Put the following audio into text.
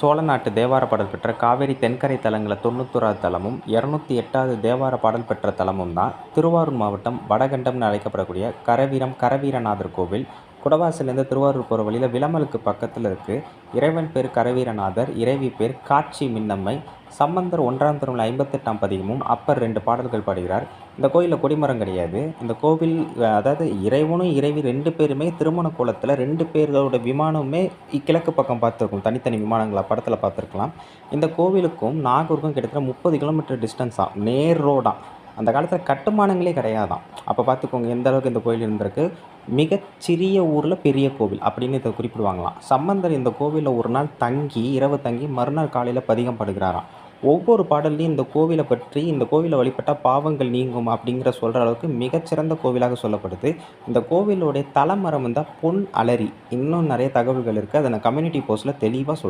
சோழ நாட்டு தேவார பாடல் பெற்ற காவேரி தென்கரை தலங்களில் 91வது தலமும் 208வது தேவார பாடல் பெற்ற தலமும் தான் திருவாரூர் மாவட்டம் வடகண்டம்னு அழைக்கப்படக்கூடிய கரவீரநாதர் கோவில். குடவாசலேருந்து திருவாரூர் போகிற வழியில் விளமலுக்கு பக்கத்தில் இருக்குது. இறைவன் பேர் கரவீரநாதர், இறைவி பேர் காட்சி மின்னம்மை. சம்பந்தர் 1ஆம் திருமுறை 58ஆம் பதிகமும் அப்பர் 2 பாடல்கள் பாடுகிறார். இந்த கோயிலில் கொடிமரம் கிடையாது. இந்த கோவில் அதாவது இறைவனும் இறைவி 2 பேருமே திருமண கோலத்தில் 2 பேரோட விமானமே கிழக்கு பக்கம் பார்த்துருக்கும். தனித்தனி விமானங்களை படத்தில் பார்த்துருக்கலாம். இந்த கோவிலுக்கும் நாகூருக்கும் கிட்டத்தட்ட 30 கிலோமீட்டர் டிஸ்டன்ஸாக நேர் ரோடாக. அந்த காலத்தில் கட்டுமானங்களே கிடையாதான். அப்போ பார்த்துக்கோங்க எந்த அளவுக்கு இந்த கோயில் இருந்திருக்கு. மிகச்சிறிய ஊரில் பெரிய கோவில் அப்படின்னு இதை குறிப்பிடுவாங்களாம். சம்பந்தர் இந்த கோவிலில் ஒரு நாள் தங்கி இரவு தங்கி மறுநாள் காலையில் பதிகம் பாடுகிறாராம். ஒவ்வொரு பாடல்லையும் இந்த கோவிலை பற்றி, இந்த கோவிலை வழிபட்டால் பாவங்கள் நீங்கும் அப்படிங்கிற சொல்கிற அளவுக்கு மிகச்சிறந்த கோவிலாக சொல்லப்படுது. இந்த கோவிலுடைய தலமரம் வந்து பொன் அலரி. இன்னும் நிறைய தகவல்கள் இருக்குது. அதை நான் கம்யூனிட்டி போஸ்ட்டில் தெளிவாக சொல்கிறேன்.